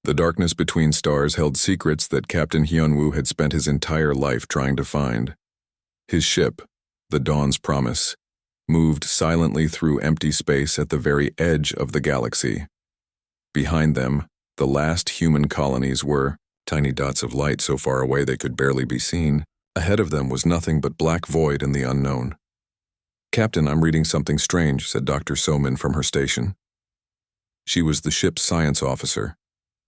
The darkness between stars held secrets that Captain Hyunwoo had spent his entire life trying to find. His ship, the Dawn's Promise, moved silently through empty space at the very edge of the galaxy. Behind them, the last human colonies were tiny dots of light so far away they could barely be seen. Ahead of them was nothing but black void and the unknown. "Captain, I'm reading something strange," said Dr. Somin from her station. She was the ship's science officer,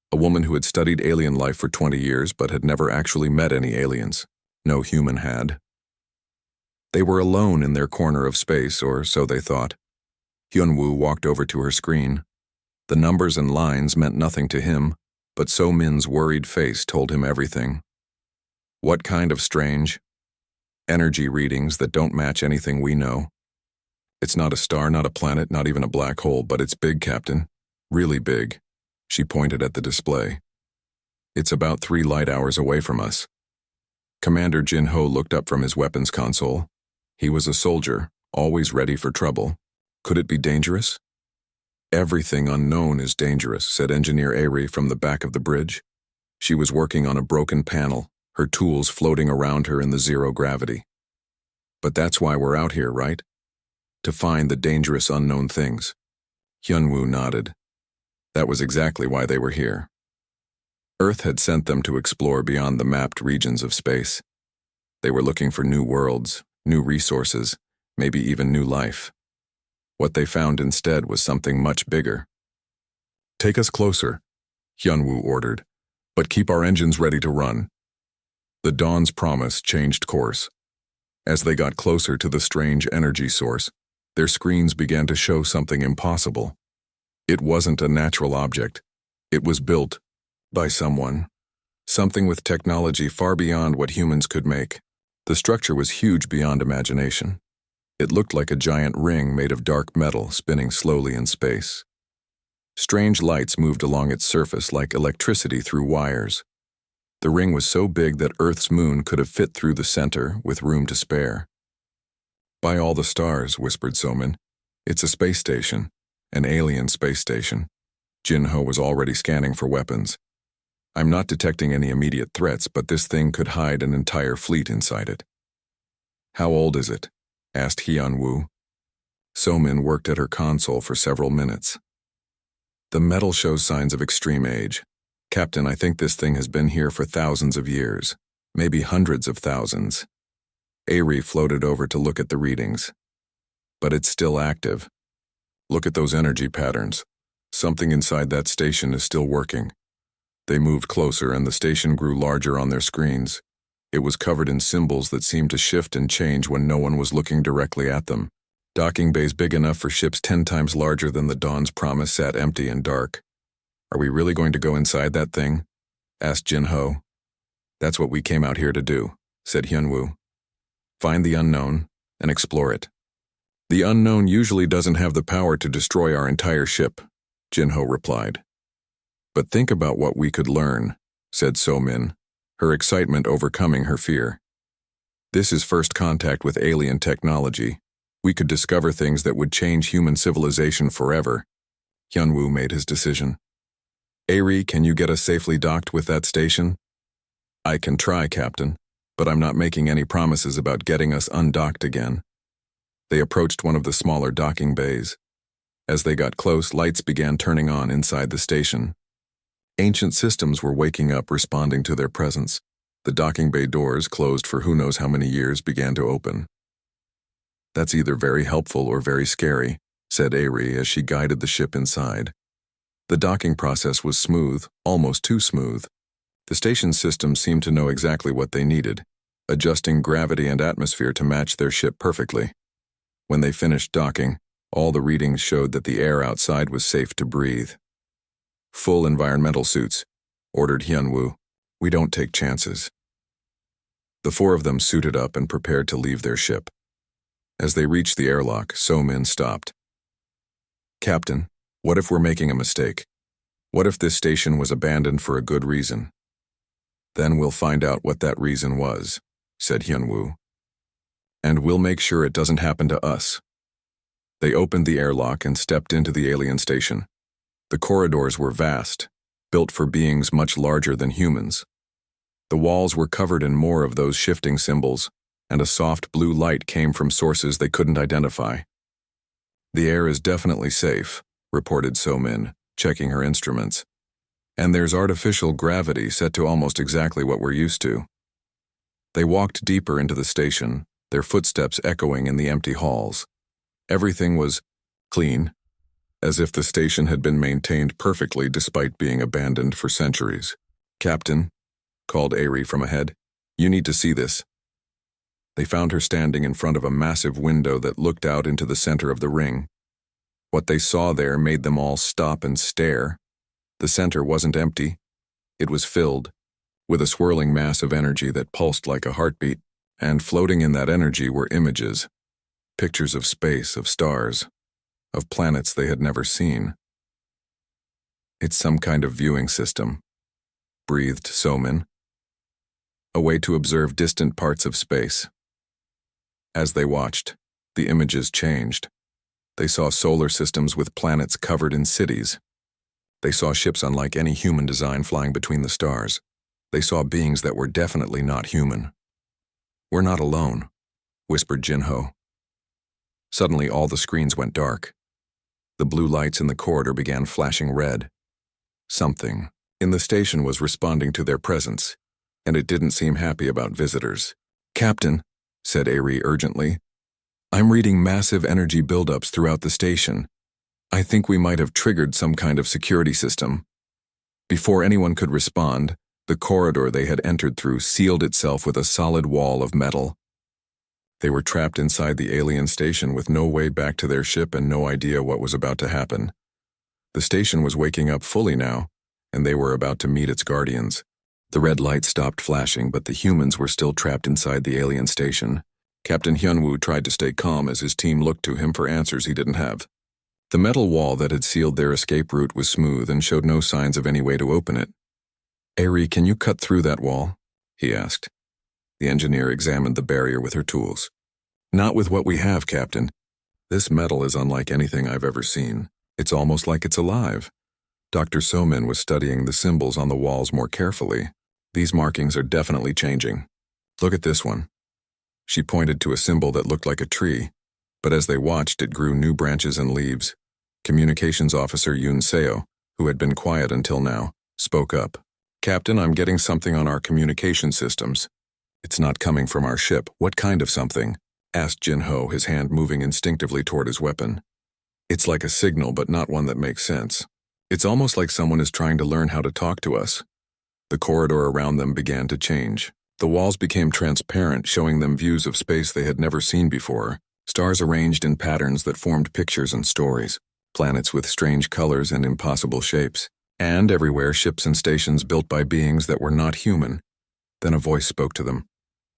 a woman who had studied alien life for 20 years but had never actually met any aliens. No human had. They were alone in their corner of space, or so they thought. Hyunwoo walked over to her screen. The numbers and lines meant nothing to him, but So Min's worried face told him everything. What kind of strange? Energy readings that don't match anything we know. It's not a star, not a planet, not even a black hole, but it's big, Captain. Really big. She pointed at the display. It's about 3 light hours away from us. Commander Jin-ho looked up from his weapons console. He was a soldier, always ready for trouble. Could it be dangerous? "Everything unknown is dangerous," said Engineer Ari from the back of the bridge. She was working on a broken panel, her tools floating around her in the zero gravity. "But that's why we're out here, right? To find the dangerous unknown things." Hyunwoo nodded. That was exactly why they were here. Earth had sent them to explore beyond the mapped regions of space. They were looking for new worlds, new resources, maybe even new life. What they found instead was something much bigger. "Take us closer," Hyunwoo ordered, "but keep our engines ready to run." The Dawn's Promise changed course. As they got closer to the strange energy source, their screens began to show something impossible. It wasn't a natural object. It was built by someone. Something with technology far beyond what humans could make. The structure was huge beyond imagination. It looked like a giant ring made of dark metal spinning slowly in space. Strange lights moved along its surface like electricity through wires. The ring was so big that Earth's moon could have fit through the center with room to spare. "By all the stars," whispered Somin. "It's a space station, an alien space station." Jin-ho was already scanning for weapons. "I'm not detecting any immediate threats, but this thing could hide an entire fleet inside it." "How old is it?" asked Hyunwoo. Somin worked at her console for several minutes. "The metal shows signs of extreme age. Captain, I think this thing has been here for thousands of years, maybe hundreds of thousands." Ari floated over to look at the readings. "But it's still active. Look at those energy patterns. Something inside that station is still working." They moved closer and the station grew larger on their screens. It was covered in symbols that seemed to shift and change when no one was looking directly at them. Docking bays big enough for ships 10 times larger than the Dawn's Promise sat empty and dark. "Are we really going to go inside that thing?" asked Jin-ho. "That's what we came out here to do," said Hyunwoo. "Find the unknown and explore it." "The unknown usually doesn't have the power to destroy our entire ship," Jin-ho replied. "But think about what we could learn," said So-min, her excitement overcoming her fear. "This is first contact with alien technology. We could discover things that would change human civilization forever." Hyunwoo made his decision. "Ari, can you get us safely docked with that station?" "I can try, Captain, but I'm not making any promises about getting us undocked again." They approached one of the smaller docking bays. As they got close, lights began turning on inside the station. Ancient systems were waking up, responding to their presence. The docking bay doors, closed for who knows how many years, began to open. "That's either very helpful or very scary," said Ari as she guided the ship inside. The docking process was smooth, almost too smooth. The station's systems seemed to know exactly what they needed, adjusting gravity and atmosphere to match their ship perfectly. When they finished docking, all the readings showed that the air outside was safe to breathe. "Full environmental suits," ordered Hyunwoo. "We don't take chances." The 4 of them suited up and prepared to leave their ship. As they reached the airlock, So-min stopped. "Captain, what if we're making a mistake? What if this station was abandoned for a good reason?" "Then we'll find out what that reason was," said Hyunwoo. "And we'll make sure it doesn't happen to us." They opened the airlock and stepped into the alien station. The corridors were vast, built for beings much larger than humans. The walls were covered in more of those shifting symbols, and a soft blue light came from sources they couldn't identify. "The air is definitely safe," reported So-Min, checking her instruments. "And there's artificial gravity set to almost exactly what we're used to." They walked deeper into the station, their footsteps echoing in the empty halls. Everything was clean, as if the station had been maintained perfectly despite being abandoned for centuries. "Captain," called Ari from ahead, "you need to see this." They found her standing in front of a massive window that looked out into the center of the ring. What they saw there made them all stop and stare. The center wasn't empty. It was filled with a swirling mass of energy that pulsed like a heartbeat, and floating in that energy were images, pictures of space, of stars, of planets they had never seen. "It's some kind of viewing system," breathed So-Min. "A way to observe distant parts of space." As they watched, the images changed. They saw solar systems with planets covered in cities. They saw ships unlike any human design flying between the stars. They saw beings that were definitely not human. "We're not alone," whispered Jinho. Suddenly all the screens went dark. The blue lights in the corridor began flashing red. Something in the station was responding to their presence, and it didn't seem happy about visitors. "Captain," said Ari urgently, "I'm reading massive energy buildups throughout the station. I think we might have triggered some kind of security system." Before anyone could respond, the corridor they had entered through sealed itself with a solid wall of metal. They were trapped inside the alien station with no way back to their ship and no idea what was about to happen. The station was waking up fully now, and they were about to meet its guardians. The red light stopped flashing, but the humans were still trapped inside the alien station. Captain Hyunwoo tried to stay calm as his team looked to him for answers he didn't have. The metal wall that had sealed their escape route was smooth and showed no signs of any way to open it. "Ari, can you cut through that wall?" he asked. The engineer examined the barrier with her tools. "Not with what we have, Captain. This metal is unlike anything I've ever seen. It's almost like it's alive." Dr. So-Min was studying the symbols on the walls more carefully. "These markings are definitely changing. Look at this one." She pointed to a symbol that looked like a tree, but as they watched, it grew new branches and leaves. Communications Officer Yoon Seo, who had been quiet until now, spoke up. "Captain, I'm getting something on our communication systems." "It's not coming from our ship. What kind of something?" asked Jinho, his hand moving instinctively toward his weapon. "It's like a signal, but not one that makes sense. It's almost like someone is trying to learn how to talk to us." The corridor around them began to change. The walls became transparent, showing them views of space they had never seen before. Stars arranged in patterns that formed pictures and stories. Planets with strange colors and impossible shapes. And everywhere ships and stations built by beings that were not human. Then a voice spoke to them.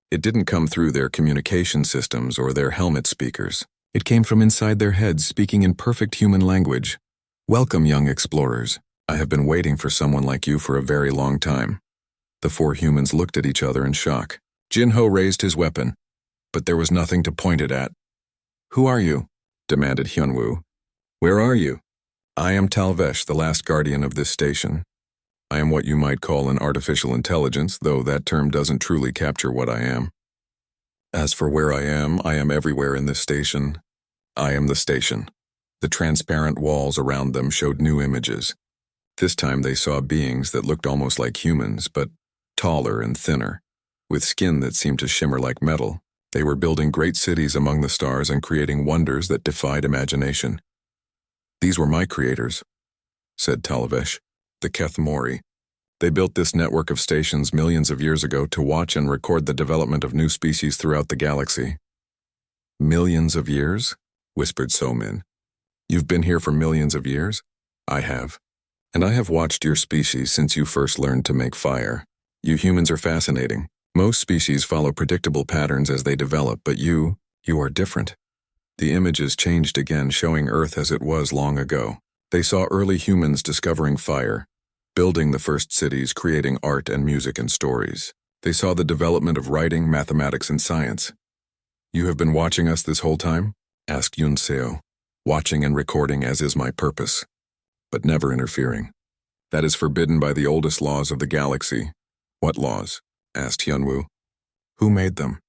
It didn't come through their communication systems or their helmet speakers. It came from inside their heads, speaking in perfect human language. "Welcome, young explorers. I have been waiting for someone like you for a very long time." The four humans looked at each other in shock. Jinho raised his weapon, but there was nothing to point it at. "Who are you?" demanded Hyunwoo. "Where are you?" "I am Talvesh, the last guardian of this station. I am what you might call an artificial intelligence, though that term doesn't truly capture what I am. As for where I am everywhere in this station. I am the station." The transparent walls around them showed new images. This time they saw beings that looked almost like humans, but taller and thinner, with skin that seemed to shimmer like metal. They were building great cities among the stars and creating wonders that defied imagination. "These were my creators," said Talvesh, the Keth Mori. "They built this network of stations millions of years ago to watch and record the development of new species throughout the galaxy." "Millions of years?" whispered So-Min. "You've been here for millions of years?" "I have. And I have watched your species since you first learned to make fire. You humans are fascinating. Most species follow predictable patterns as they develop, but you are different." The images changed again, showing Earth as it was long ago. They saw early humans discovering fire, building the first cities, creating art and music and stories. They saw the development of writing, mathematics, and science. "You have been watching us this whole time?" asked Yoon Seo. "Watching and recording as is my purpose, but never interfering." That is forbidden by the oldest laws of the galaxy. What laws? Asked Hyunwoo. Who made them?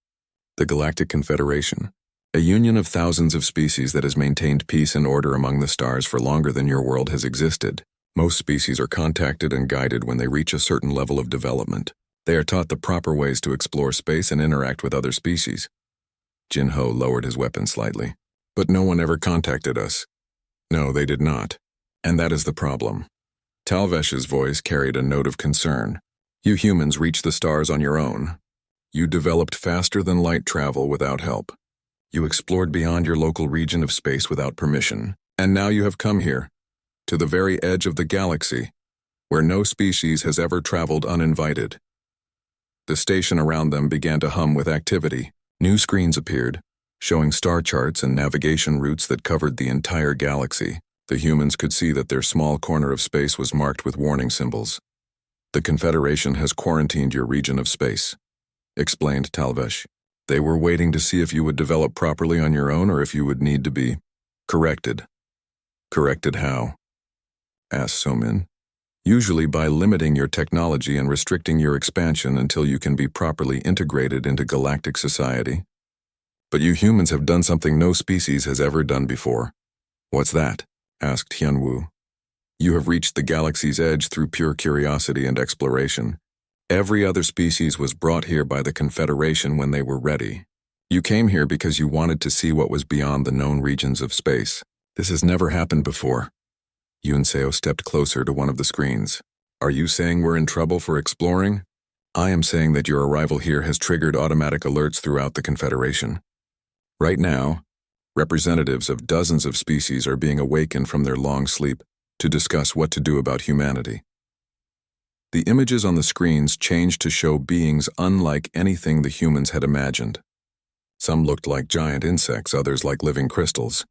The Galactic Confederation, a union of thousands of species that has maintained peace and order among the stars for longer than your world has existed. Most species are contacted and guided when they reach a certain level of development. They are taught the proper ways to explore space and interact with other species. Jin-Ho lowered his weapon slightly. But no one ever contacted us. No, they did not. And that is the problem. Talvesh's voice carried a note of concern. You humans reached the stars on your own. You developed faster than light travel without help. You explored beyond your local region of space without permission. And now you have come here, to the very edge of the galaxy, where no species has ever traveled uninvited. The station around them began to hum with activity. New screens appeared, showing star charts and navigation routes that covered the entire galaxy. The humans could see that their small corner of space was marked with warning symbols. The Confederation has quarantined your region of space, explained Talvesh. They were waiting to see if you would develop properly on your own or if you would need to be corrected. Corrected how? Asked Somin. Usually by limiting your technology and restricting your expansion until you can be properly integrated into galactic society. But you humans have done something no species has ever done before. What's that? Asked Hyunwoo. You have reached the galaxy's edge through pure curiosity and exploration. Every other species was brought here by the Confederation when they were ready. You came here because you wanted to see what was beyond the known regions of space. This has never happened before. Yunseo stepped closer to one of the screens. Are you saying we're in trouble for exploring? I am saying that your arrival here has triggered automatic alerts throughout the Confederation. Right now, representatives of dozens of species are being awakened from their long sleep to discuss what to do about humanity. The images on the screens changed to show beings unlike anything the humans had imagined. Some looked like giant insects, others like living crystals.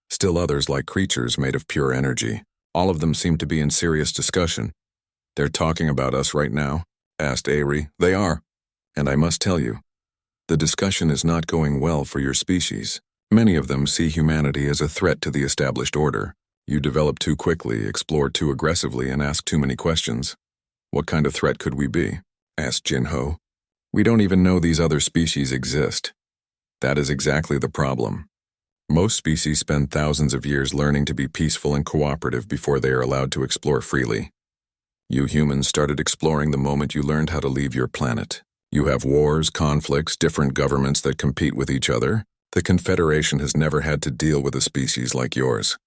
Still others like creatures made of pure energy. All of them seemed to be in serious discussion. They're talking about us right now? Asked Aerie. They are. And I must tell you, the discussion is not going well for your species. Many of them see humanity as a threat to the established order. You develop too quickly, explore too aggressively, and ask too many questions. What kind of threat could we be? Asked Jin-Ho. We don't even know these other species exist. That is exactly the problem. Most species spend thousands of years learning to be peaceful and cooperative before they are allowed to explore freely. You humans started exploring the moment you learned how to leave your planet. You have wars, conflicts, different governments that compete with each other. The Confederation has never had to deal with a species like yours.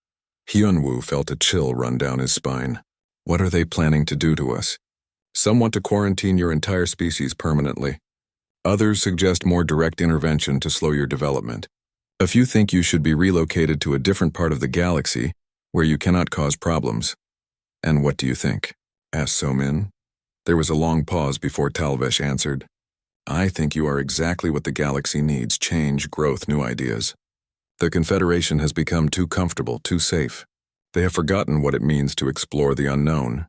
Hyunwoo felt a chill run down his spine. What are they planning to do to us? Some want to quarantine your entire species permanently. Others suggest more direct intervention to slow your development. A few think you should be relocated to a different part of the galaxy where you cannot cause problems. And what do you think? Asked Somin. There was a long pause before Talvesh answered. I think you are exactly what the galaxy needs: change, growth, new ideas. The Confederation has become too comfortable, too safe. They have forgotten what it means to explore the unknown.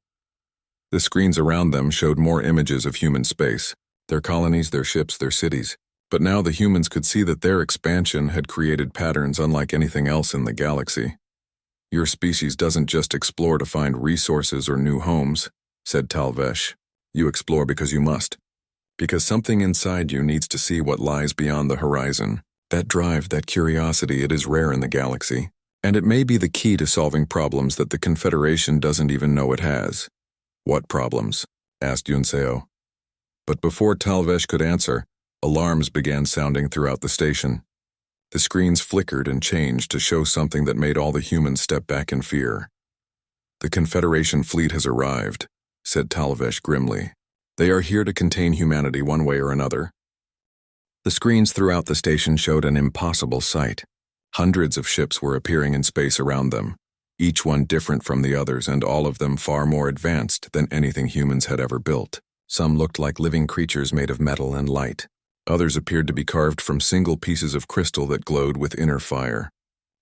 The screens around them showed more images of human space, their colonies, their ships, their cities. But now the humans could see that their expansion had created patterns unlike anything else in the galaxy. Your species doesn't just explore to find resources or new homes, said Talvesh. You explore because you must. Because something inside you needs to see what lies beyond the horizon. That drive, that curiosity, it is rare in the galaxy. And it may be the key to solving problems that the Confederation doesn't even know it has. What problems? Asked Yunseo. But before Talvesh could answer, alarms began sounding throughout the station. The screens flickered and changed to show something that made all the humans step back in fear. The Confederation fleet has arrived, said Talvesh grimly. They are here to contain humanity one way or another. The screens throughout the station showed an impossible sight. Hundreds of ships were appearing in space around them, each one different from the others and all of them far more advanced than anything humans had ever built. Some looked like living creatures made of metal and light. Others appeared to be carved from single pieces of crystal that glowed with inner fire.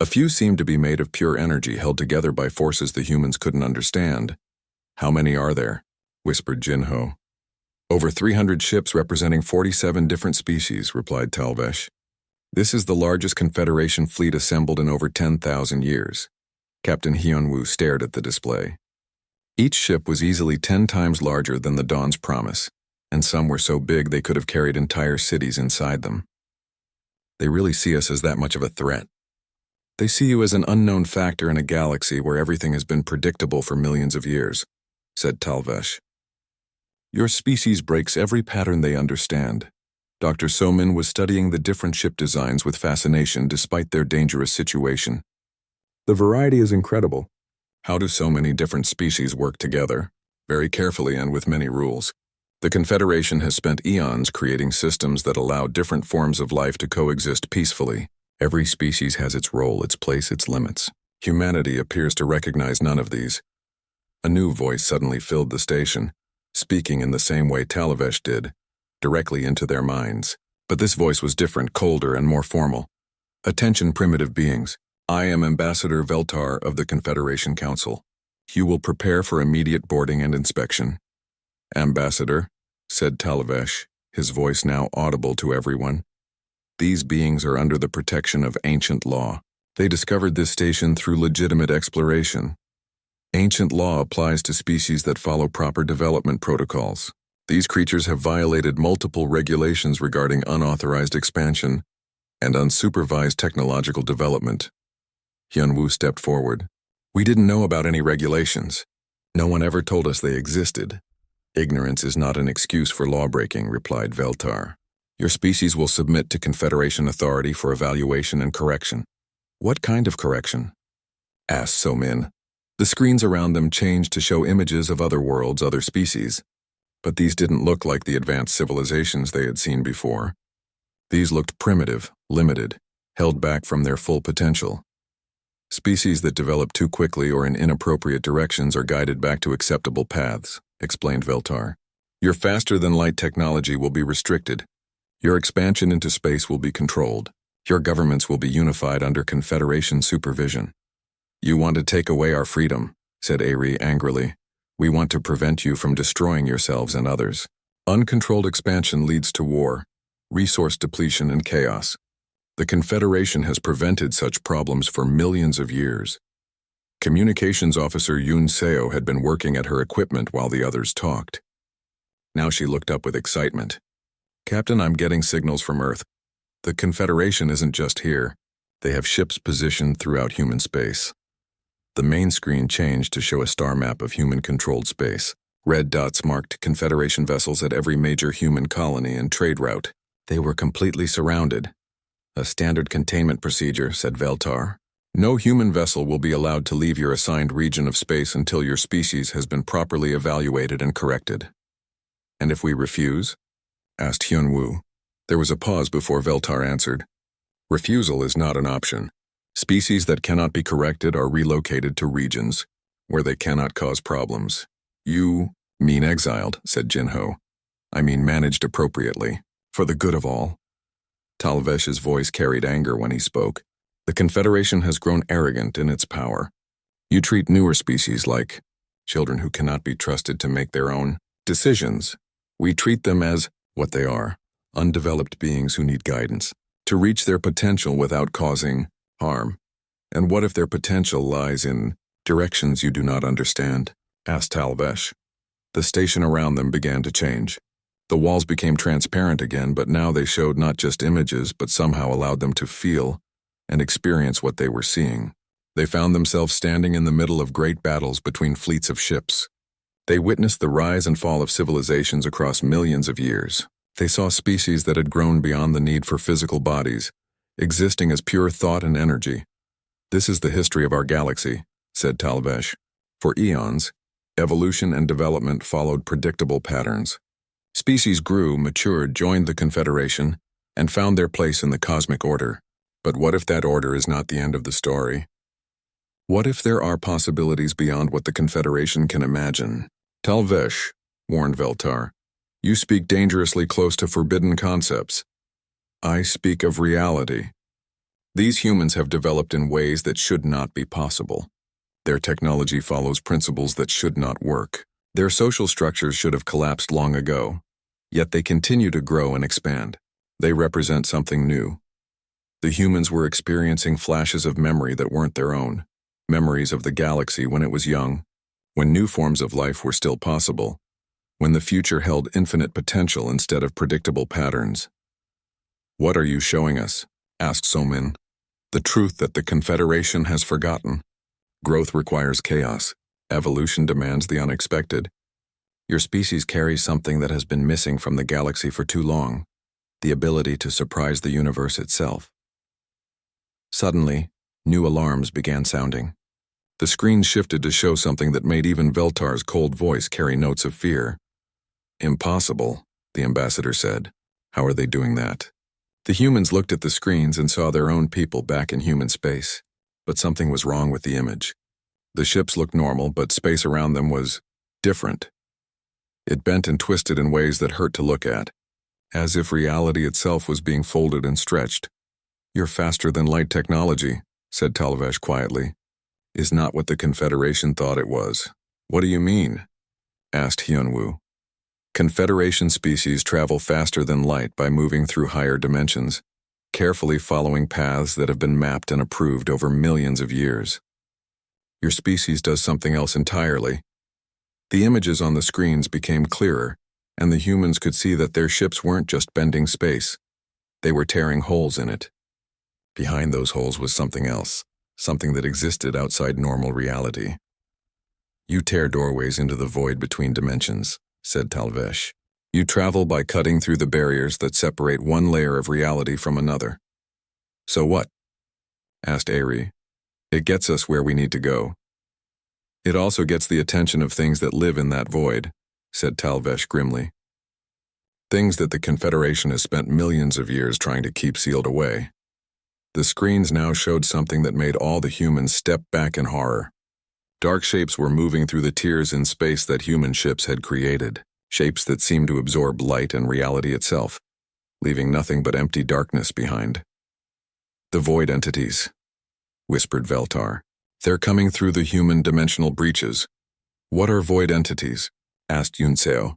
A few seemed to be made of pure energy held together by forces the humans couldn't understand. How many are there? Whispered Jin-Ho. Over 300 ships representing 47 different species, replied Talvesh. This is the largest Confederation fleet assembled in over 10,000 years. Captain Hyunwoo stared at the display. Each ship was easily 10 times larger than the Dawn's promise, and some were so big they could have carried entire cities inside them. They really see us as that much of a threat. They see you as an unknown factor in a galaxy where everything has been predictable for millions of years, said Talvesh. Your species breaks every pattern they understand. Dr. Somin was studying the different ship designs with fascination despite their dangerous situation. The variety is incredible. How do so many different species work together? Very carefully and with many rules. The Confederation has spent eons creating systems that allow different forms of life to coexist peacefully. Every species has its role, its place, its limits. Humanity appears to recognize none of these. A new voice suddenly filled the station, speaking in the same way Talavesh did, directly into their minds. But this voice was different, colder, and more formal. Attention, primitive beings. I am Ambassador Veltar of the Confederation Council. You will prepare for immediate boarding and inspection. Ambassador, said Talavesh, his voice now audible to everyone. These beings are under the protection of ancient law. They discovered this station through legitimate exploration. Ancient law applies to species that follow proper development protocols. These creatures have violated multiple regulations regarding unauthorized expansion and unsupervised technological development. Hyunwoo stepped forward. We didn't know about any regulations. No one ever told us they existed. Ignorance is not an excuse for lawbreaking, replied Veltar. Your species will submit to Confederation authority for evaluation and correction. What kind of correction? Asked Somin. The screens around them changed to show images of other worlds, other species. But these didn't look like the advanced civilizations they had seen before. These looked primitive, limited, held back from their full potential. Species that develop too quickly or in inappropriate directions are guided back to acceptable paths, explained Veltar. Your faster-than-light technology will be restricted. Your expansion into space will be controlled. Your governments will be unified under Confederation supervision. You want to take away our freedom, said Ari angrily. We want to prevent you from destroying yourselves and others. Uncontrolled expansion leads to war, resource depletion, and chaos. The Confederation has prevented such problems for millions of years. Communications Officer Yoon Seo had been working at her equipment while the others talked. Now she looked up with excitement. Captain, I'm getting signals from Earth. The Confederation isn't just here. They have ships positioned throughout human space. The main screen changed to show a star map of human-controlled space. Red dots marked Confederation vessels at every major human colony and trade route. They were completely surrounded. A standard containment procedure, said Veltar. No human vessel will be allowed to leave your assigned region of space until your species has been properly evaluated and corrected. And if we refuse? Asked Hyunwoo. There was a pause before Veltar answered. Refusal is not an option. Species that cannot be corrected are relocated to regions where they cannot cause problems. You mean exiled, said Jinho. I mean managed appropriately, for the good of all. Talvesh's voice carried anger when he spoke. The Confederation has grown arrogant in its power. You treat newer species like children who cannot be trusted to make their own decisions. We treat them as what they are, undeveloped beings who need guidance to reach their potential without causing harm. And what if their potential lies in directions you do not understand? Asked Talvesh. The station around them began to change. The walls became transparent again, but now they showed not just images, but somehow allowed them to feel and experience what they were seeing. They found themselves standing in the middle of great battles between fleets of ships. They witnessed the rise and fall of civilizations across millions of years. They saw species that had grown beyond the need for physical bodies, existing as pure thought and energy. This is the history of our galaxy, said Talvesh. For eons, evolution and development followed predictable patterns. Species grew, matured, joined the Confederation, and found their place in the cosmic order. But what if that order is not the end of the story? What if there are possibilities beyond what the Confederation can imagine? Talvesh, warned Veltar, you speak dangerously close to forbidden concepts. I speak of reality. These humans have developed in ways that should not be possible. Their technology follows principles that should not work. Their social structures should have collapsed long ago. Yet they continue to grow and expand. They represent something new. The humans were experiencing flashes of memory that weren't their own. Memories of the galaxy when it was young, when new forms of life were still possible, when the future held infinite potential instead of predictable patterns. "What are you showing us?" asked Somin. "The truth that the Confederation has forgotten. Growth requires chaos. Evolution demands the unexpected. Your species carries something that has been missing from the galaxy for too long, the ability to surprise the universe itself." Suddenly, new alarms began sounding. The screen shifted to show something that made even Veltar's cold voice carry notes of fear. "Impossible," the ambassador said. "How are they doing that?" The humans looked at the screens and saw their own people back in human space, but something was wrong with the image. The ships looked normal, but space around them was different. It bent and twisted in ways that hurt to look at, as if reality itself was being folded and stretched. "Your faster-than-light technology," said Talvesh quietly, "is not what the Confederation thought it was." "What do you mean?" asked Hyunwoo. "Confederation species travel faster than light by moving through higher dimensions, carefully following paths that have been mapped and approved over millions of years. Your species does something else entirely." The images on the screens became clearer, and the humans could see that their ships weren't just bending space. They were tearing holes in it. Behind those holes was something else, something that existed outside normal reality. "You tear doorways into the void between dimensions," said Talvesh. "You travel by cutting through the barriers that separate one layer of reality from another." "So what?" asked Ari. "It gets us where we need to go." "It also gets the attention of things that live in that void," said Talvesh grimly. "Things that the Confederation has spent millions of years trying to keep sealed away." The screens now showed something that made all the humans step back in horror. Dark shapes were moving through the tiers in space that human ships had created, shapes that seemed to absorb light and reality itself, leaving nothing but empty darkness behind. "The void entities," whispered Veltar. "They're coming through the human dimensional breaches." "What are void entities?" asked Yunseo.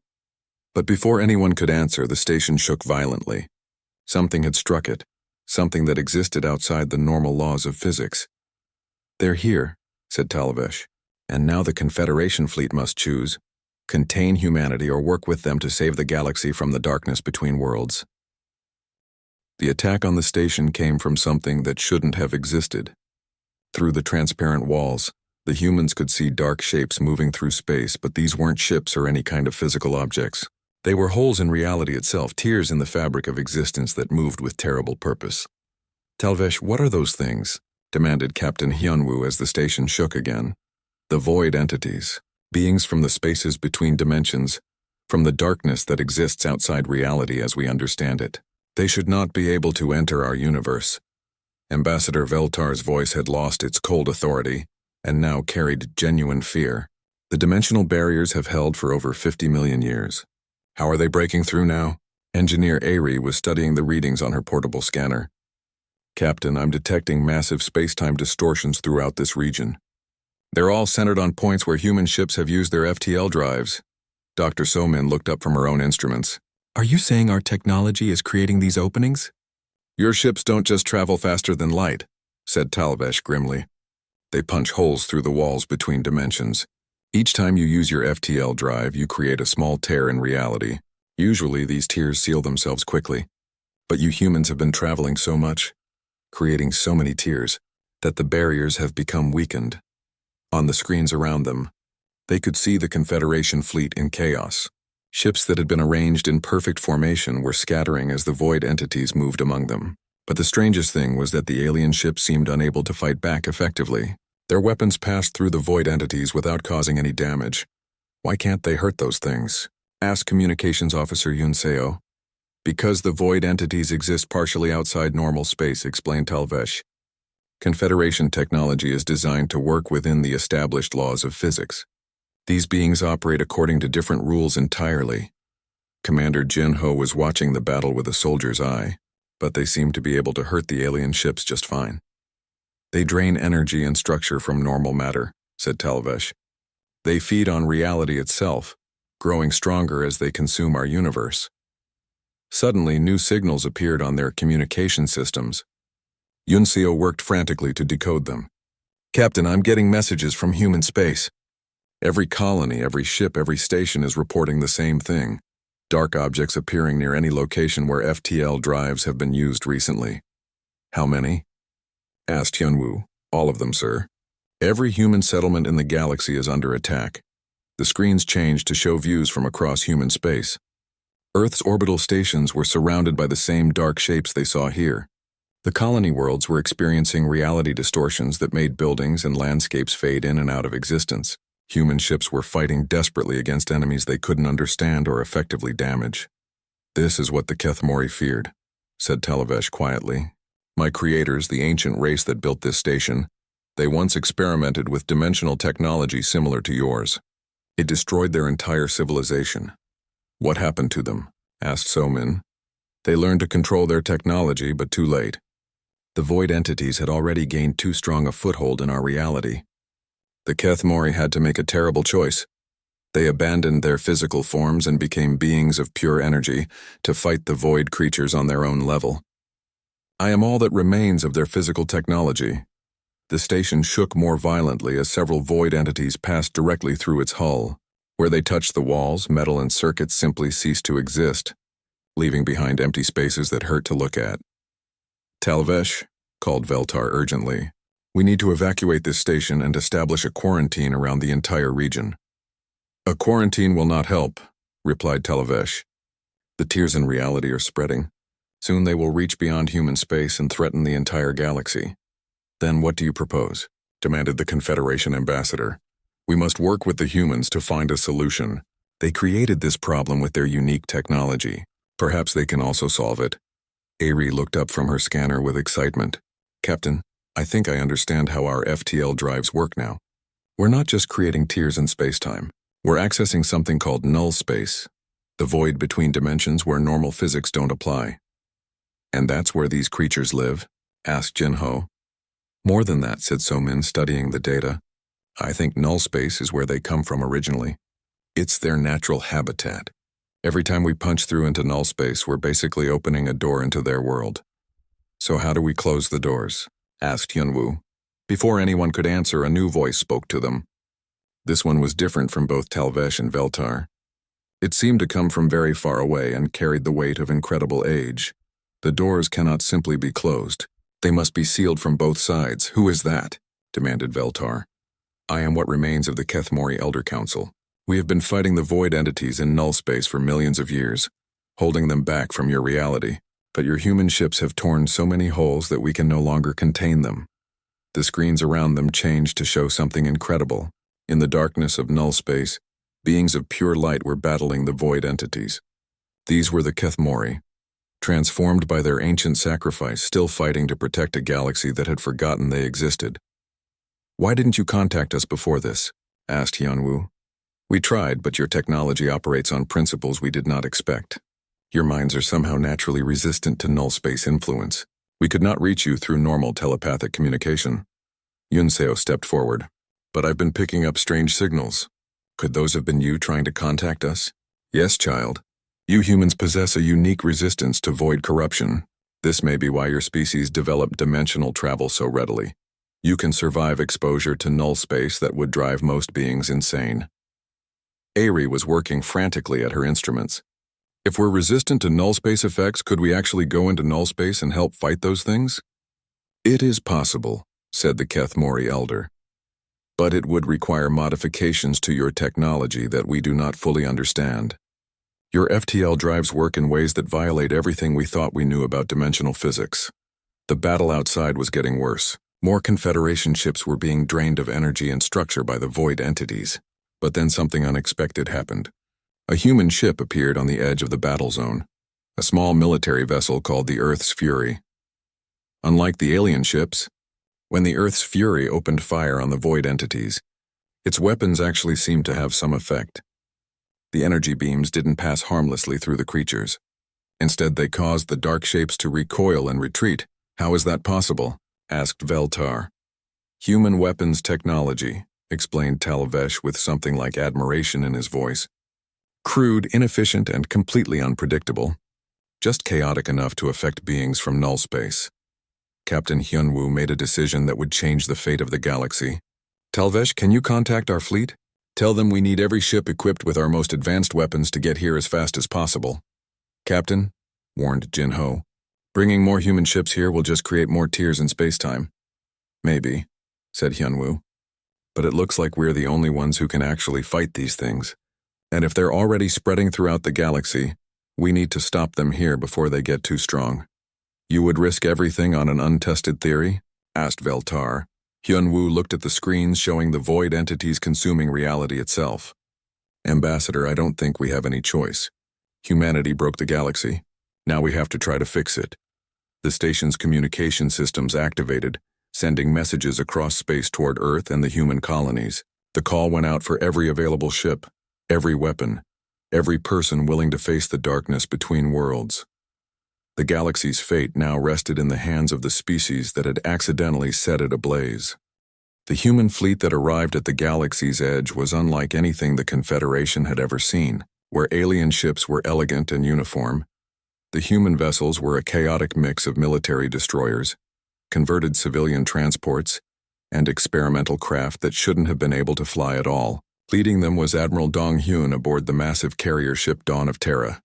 But before anyone could answer, the station shook violently. Something had struck it, something that existed outside the normal laws of physics. "They're here," said Talvesh, "and now the Confederation fleet must choose: contain humanity or work with them to save the galaxy from the darkness between worlds." The attack on the station came from something that shouldn't have existed. Through the transparent walls, the humans could see dark shapes moving through space, but these weren't ships or any kind of physical objects. They were holes in reality itself, tears in the fabric of existence that moved with terrible purpose. "Talvesh, what are those things?" demanded Captain Hyunwoo as the station shook again. "The void entities, beings from the spaces between dimensions, from the darkness that exists outside reality as we understand it. They should not be able to enter our universe." Ambassador Veltar's voice had lost its cold authority, and now carried genuine fear. "The dimensional barriers have held for over 50 million years. How are they breaking through now?" Engineer Ari was studying the readings on her portable scanner. "Captain, I'm detecting massive space-time distortions throughout this region. They're all centered on points where human ships have used their FTL drives." Dr. Somin looked up from her own instruments. "Are you saying our technology is creating these openings?" "Your ships don't just travel faster than light," said Talvesh grimly. "They punch holes through the walls between dimensions. Each time you use your FTL drive, you create a small tear in reality. Usually these tears seal themselves quickly. But you humans have been traveling so much, creating so many tears, that the barriers have become weakened." On the screens around them, they could see the Confederation fleet in chaos. Ships that had been arranged in perfect formation were scattering as the void entities moved among them. But the strangest thing was that the alien ships seemed unable to fight back effectively. Their weapons passed through the void entities without causing any damage. "Why can't they hurt those things?" asked Communications Officer Yunseo. "Because the void entities exist partially outside normal space," explained Talvesh. "Confederation technology is designed to work within the established laws of physics. These beings operate according to different rules entirely." Commander Jin-Ho was watching the battle with a soldier's eye, but they seemed to be able to hurt the alien ships just fine. "They drain energy and structure from normal matter," said Talvesh. "They feed on reality itself, growing stronger as they consume our universe." Suddenly, new signals appeared on their communication systems. Yunseo worked frantically to decode them. "Captain, I'm getting messages from human space." Every colony, every ship, every station is reporting the same thing. Dark objects appearing near any location where FTL drives have been used recently. How many? Asked Hyunwoo. All of them, sir. Every human settlement in the galaxy is under attack. The screens changed to show views from across human space. Earth's orbital stations were surrounded by the same dark shapes they saw here. The colony worlds were experiencing reality distortions that made buildings and landscapes fade in and out of existence. Human ships were fighting desperately against enemies they couldn't understand or effectively damage. This is what the Kethmori feared, said Talavesh quietly. My creators, the ancient race that built this station, they once experimented with dimensional technology similar to yours. It destroyed their entire civilization. What happened to them? Asked Somin. They learned to control their technology, but too late. The void entities had already gained too strong a foothold in our reality. The Kethmori had to make a terrible choice. They abandoned their physical forms and became beings of pure energy to fight the void creatures on their own level. I am all that remains of their physical technology. The station shook more violently as several void entities passed directly through its hull. Where they touched the walls, metal and circuits simply ceased to exist, leaving behind empty spaces that hurt to look at. Talavesh, called Veltar urgently. We need to evacuate this station and establish a quarantine around the entire region. A quarantine will not help, replied Talavesh. The tears in reality are spreading. Soon they will reach beyond human space and threaten the entire galaxy. Then what do you propose? Demanded the Confederation ambassador. We must work with the humans to find a solution. They created this problem with their unique technology. Perhaps they can also solve it. Ari looked up from her scanner with excitement. Captain, I think I understand how our FTL drives work now. We're not just creating tiers in space-time. We're accessing something called null space, the void between dimensions where normal physics don't apply. And that's where these creatures live? Asked Jinho. More than that, said Somin, studying the data. I think null space is where they come from originally. It's their natural habitat. Every time we punch through into null space, we're basically opening a door into their world. So how do we close the doors? Asked Hyunwoo. Before anyone could answer, a new voice spoke to them. This one was different from both Talvesh and Veltar. It seemed to come from very far away and carried the weight of incredible age. The doors cannot simply be closed. They must be sealed from both sides. Who is that? Demanded Veltar. I am what remains of the Kethmori Elder Council. We have been fighting the void entities in null space for millions of years, holding them back from your reality. But your human ships have torn so many holes that we can no longer contain them. The screens around them changed to show something incredible. In the darkness of null space, beings of pure light were battling the void entities. These were the Kethmori, transformed by their ancient sacrifice, still fighting to protect a galaxy that had forgotten they existed. Why didn't you contact us before this? Asked Hyunwoo. We tried, but your technology operates on principles we did not expect. Your minds are somehow naturally resistant to null space influence. We could not reach you through normal telepathic communication. Yunseo stepped forward. But I've been picking up strange signals. Could those have been you trying to contact us? Yes, child. You humans possess a unique resistance to void corruption. This may be why your species developed dimensional travel so readily. You can survive exposure to null space that would drive most beings insane. Ari was working frantically at her instruments. If we're resistant to null space effects, could we actually go into null space and help fight those things? It is possible, said the Kethmori elder. But it would require modifications to your technology that we do not fully understand. Your FTL drives work in ways that violate everything we thought we knew about dimensional physics. The battle outside was getting worse. More Confederation ships were being drained of energy and structure by the void entities. But then something unexpected happened. A human ship appeared on the edge of the battle zone, a small military vessel called the Earth's Fury. Unlike the alien ships, when the Earth's Fury opened fire on the void entities, its weapons actually seemed to have some effect. The energy beams didn't pass harmlessly through the creatures. Instead, they caused the dark shapes to recoil and retreat. How is that possible? Asked Veltar. Human weapons technology, explained Talavesh with something like admiration in his voice. Crude, inefficient, and completely unpredictable. Just chaotic enough to affect beings from null space. Captain Hyunwoo made a decision that would change the fate of the galaxy. Talvesh, can you contact our fleet? Tell them we need every ship equipped with our most advanced weapons to get here as fast as possible. Captain, warned Jin-Ho, bringing more human ships here will just create more tears in space-time. Maybe, said Hyun-woo. But it looks like we're the only ones who can actually fight these things. And if they're already spreading throughout the galaxy, we need to stop them here before they get too strong. You would risk everything on an untested theory? Asked Veltar. Hyun-woo looked at the screens showing the void entities consuming reality itself. Ambassador, I don't think we have any choice. Humanity broke the galaxy. Now we have to try to fix it. The station's communication systems activated, sending messages across space toward Earth and the human colonies. The call went out for every available ship, every weapon, every person willing to face the darkness between worlds. The galaxy's fate now rested in the hands of the species that had accidentally set it ablaze. The human fleet that arrived at the galaxy's edge was unlike anything the Confederation had ever seen, where alien ships were elegant and uniform. The human vessels were a chaotic mix of military destroyers, converted civilian transports, and experimental craft that shouldn't have been able to fly at all. Leading them was Admiral Dong-hyun aboard the massive carrier ship Dawn of Terra.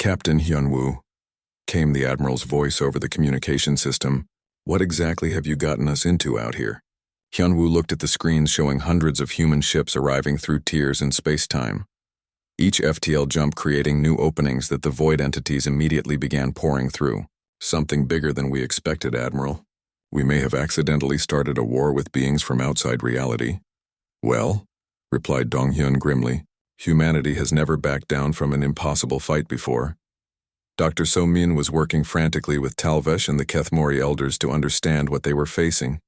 Captain Hyun-woo, came the Admiral's voice over the communication system. What exactly have you gotten us into out here? Hyun-woo looked at the screens showing hundreds of human ships arriving through tiers in space-time. Each FTL jump creating new openings that the void entities immediately began pouring through. Something bigger than we expected, Admiral. We may have accidentally started a war with beings from outside reality. Well, replied Dong-hyun grimly, humanity has never backed down from an impossible fight before. Dr. So-min was working frantically with Talvesh and the Kethmori elders to understand what they were facing.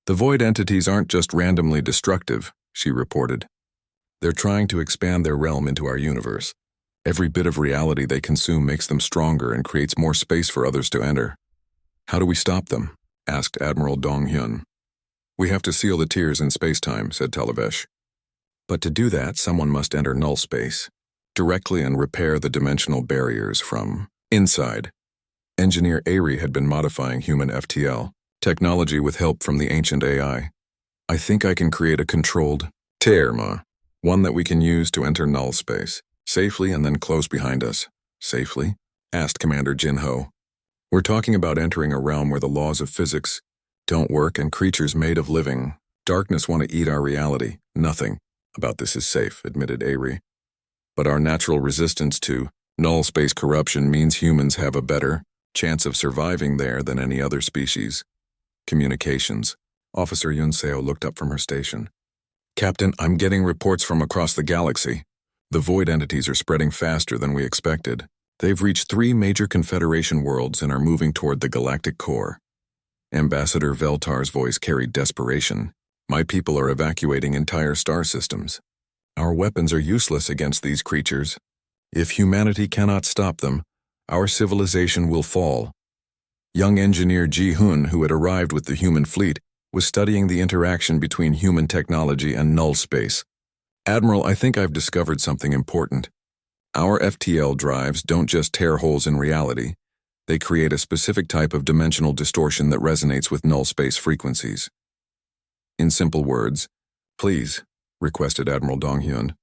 The void entities aren't just randomly destructive, she reported. They're trying to expand their realm into our universe. Every bit of reality they consume makes them stronger and creates more space for others to enter. How do we stop them? Asked Admiral Dong-hyun. We have to seal the tiers in space-time, said Talavesh. But to do that, someone must enter null space directly and repair the dimensional barriers from inside. Engineer Ari had been modifying human FTL, technology with help from the ancient AI. I think I can create a controlled terma, one that we can use to enter null space, safely and then close behind us. Safely? Asked Commander Jin-Ho. We're talking about entering a realm where the laws of physics don't work and creatures made of living darkness want to eat our reality. Nothing about this is safe, admitted Ari. But our natural resistance to null space corruption means humans have a better chance of surviving there than any other species. Communications. Officer Yunseo looked up from her station. Captain, I'm getting reports from across the galaxy. The void entities are spreading faster than we expected. They've reached 3 major Confederation worlds and are moving toward the galactic core. Ambassador Veltar's voice carried desperation. My people are evacuating entire star systems. Our weapons are useless against these creatures. If humanity cannot stop them, our civilization will fall. Young engineer Ji-hun, who had arrived with the human fleet, was studying the interaction between human technology and null space. Admiral, I think I've discovered something important. Our FTL drives don't just tear holes in reality. They create a specific type of dimensional distortion that resonates with null space frequencies. In simple words, please, requested Admiral Dong-hyun.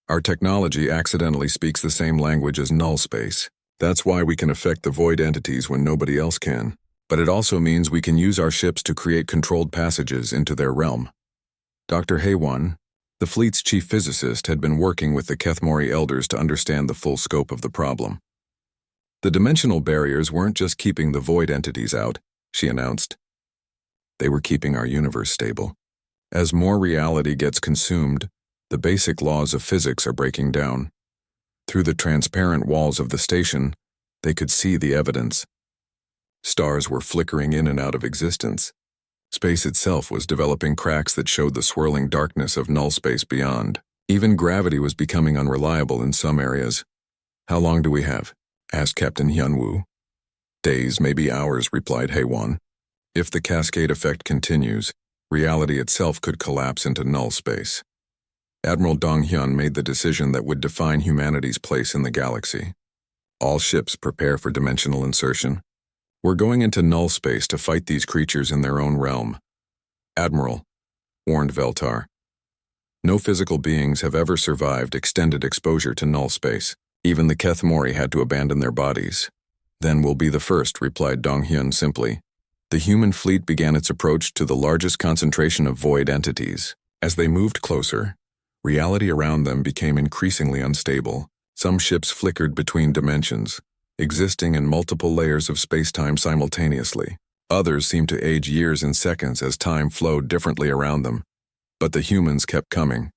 Our technology accidentally speaks the same language as null space. That's why we can affect the void entities when nobody else can. But it also means we can use our ships to create controlled passages into their realm. Dr. Haewon, the fleet's chief physicist, had been working with the Kethmori elders to understand the full scope of the problem. The dimensional barriers weren't just keeping the void entities out, she announced. They were keeping our universe stable. As more reality gets consumed, the basic laws of physics are breaking down. Through the transparent walls of the station, they could see the evidence. Stars were flickering in and out of existence. Space itself was developing cracks that showed the swirling darkness of null space beyond. Even gravity was becoming unreliable in some areas. How long do we have? Asked Captain Hyun-woo. Days, maybe hours, replied Haewon. If the cascade effect continues, reality itself could collapse into null space. Admiral Dong-hyun made the decision that would define humanity's place in the galaxy. All ships prepare for dimensional insertion. We're going into null space to fight these creatures in their own realm. Admiral, warned Veltar. No physical beings have ever survived extended exposure to null space. Even the Kethmori had to abandon their bodies. Then we'll be the first, replied Donghyun simply. The human fleet began its approach to the largest concentration of void entities. As they moved closer, reality around them became increasingly unstable. Some ships flickered between dimensions, existing in multiple layers of space-time simultaneously. Others seemed to age years in seconds as time flowed differently around them. But the humans kept coming.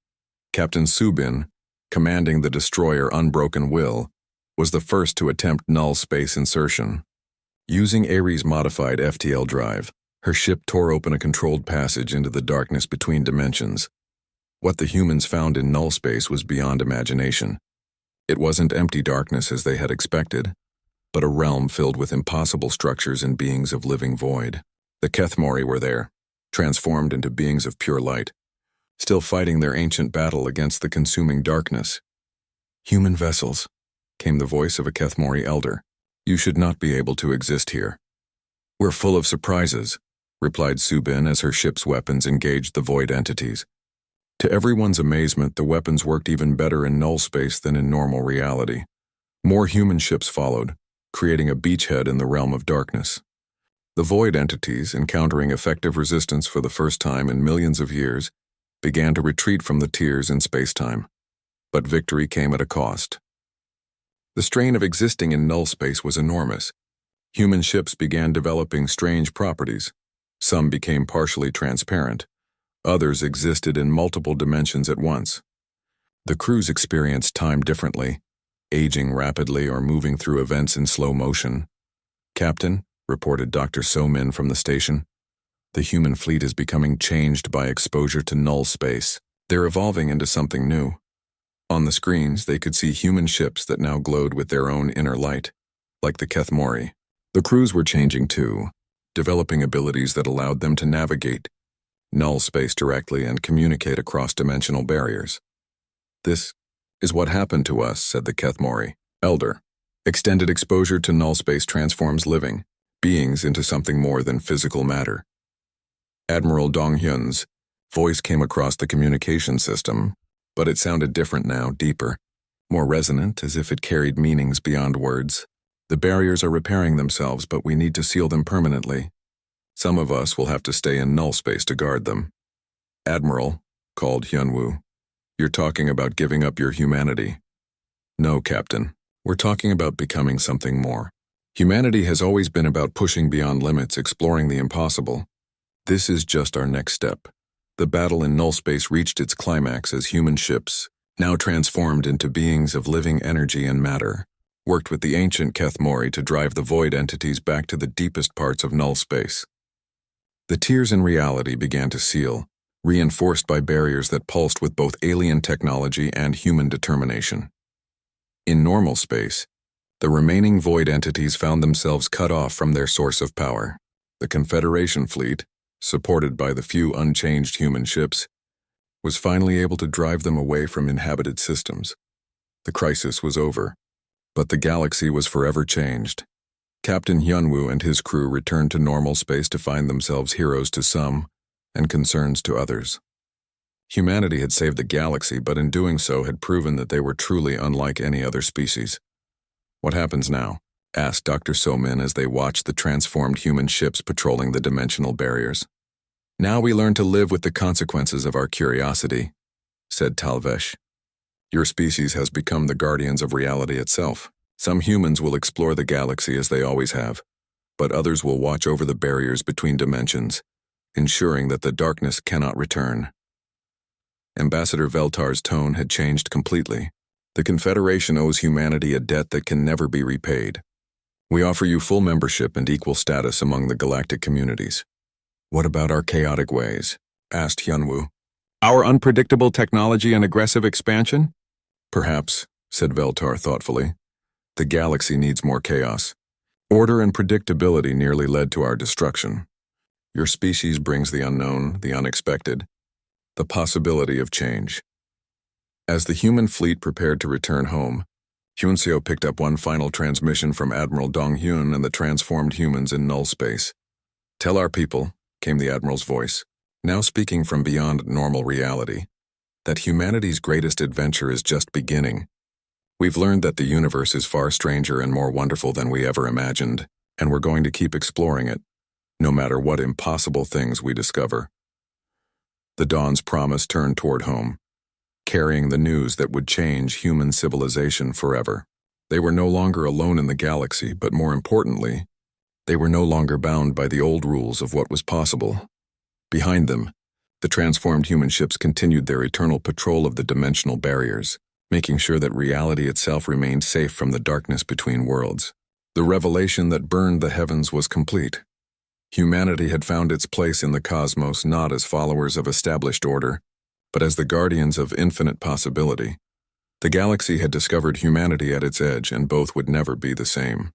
Captain Subin, commanding the destroyer Unbroken Will, was the first to attempt null space insertion. Using Ares' modified FTL drive, her ship tore open a controlled passage into the darkness between dimensions. What the humans found in null space was beyond imagination. It wasn't empty darkness as they had expected, but a realm filled with impossible structures and beings of living void. The Kethmori were there, transformed into beings of pure light, still fighting their ancient battle against the consuming darkness. Human vessels, came the voice of a Kethmori elder. You should not be able to exist here. We're full of surprises, replied Subin as her ship's weapons engaged the void entities. To everyone's amazement, the weapons worked even better in null space than in normal reality. More human ships followed, creating a beachhead in the realm of darkness. The void entities, encountering effective resistance for the first time in millions of years, began to retreat from the tiers in space-time. But victory came at a cost. The strain of existing in null space was enormous. Human ships began developing strange properties. Some became partially transparent. Others existed in multiple dimensions at once. The crews experienced time differently, aging rapidly or moving through events in slow motion. Captain, reported Dr. So-min from the station, the human fleet is becoming changed by exposure to null space. They're evolving into something new. On the screens, they could see human ships that now glowed with their own inner light, like the Kethmori. The crews were changing too, developing abilities that allowed them to navigate null space directly and communicate across dimensional barriers. This is what happened to us, said the Kethmori elder. Extended exposure to null space transforms living beings into something more than physical matter. Admiral Donghyun's voice came across the communication system, but it sounded different now, deeper, more resonant, as if it carried meanings beyond words. The barriers are repairing themselves, but we need to seal them permanently. Some of us will have to stay in null space to guard them. Admiral, called Hyunwoo, you're talking about giving up your humanity. No, Captain. We're talking about becoming something more. Humanity has always been about pushing beyond limits, exploring the impossible. This is just our next step. The battle in null space reached its climax as human ships, now transformed into beings of living energy and matter, worked with the ancient Kethmori to drive the void entities back to the deepest parts of null space. The tiers in reality began to seal, reinforced by barriers that pulsed with both alien technology and human determination. In normal space, the remaining void entities found themselves cut off from their source of power. The Confederation fleet, supported by the few unchanged human ships, was finally able to drive them away from inhabited systems. The crisis was over, but the galaxy was forever changed. Captain Hyunwoo and his crew returned to normal space to find themselves heroes to some and concerns to others. Humanity had saved the galaxy, but in doing so had proven that they were truly unlike any other species. What happens now? Asked Dr. So-min as they watched the transformed human ships patrolling the dimensional barriers. Now we learn to live with the consequences of our curiosity, said Talvesh. Your species has become the guardians of reality itself. Some humans will explore the galaxy as they always have, but others will watch over the barriers between dimensions, ensuring that the darkness cannot return. Ambassador Veltar's tone had changed completely. The Confederation owes humanity a debt that can never be repaid. We offer you full membership and equal status among the galactic communities. What about our chaotic ways? Asked Hyunwoo. Our unpredictable technology and aggressive expansion? Perhaps, said Veltar thoughtfully. The galaxy needs more chaos. Order and predictability nearly led to our destruction. Your species brings the unknown, the unexpected, the possibility of change. As the human fleet prepared to return home, Hyunseo picked up one final transmission from Admiral Donghyun and the transformed humans in null space. Tell our people, came the Admiral's voice, now speaking from beyond normal reality, that humanity's greatest adventure is just beginning. We've learned that the universe is far stranger and more wonderful than we ever imagined, and we're going to keep exploring it, no matter what impossible things we discover. The Dawn's promise turned toward home, carrying the news that would change human civilization forever. They were no longer alone in the galaxy, but more importantly, they were no longer bound by the old rules of what was possible. Behind them, the transformed human ships continued their eternal patrol of the dimensional barriers, making sure that reality itself remained safe from the darkness between worlds. The revelation that burned the heavens was complete. Humanity had found its place in the cosmos not as followers of established order, but as the guardians of infinite possibility. The galaxy had discovered humanity at its edge, and both would never be the same.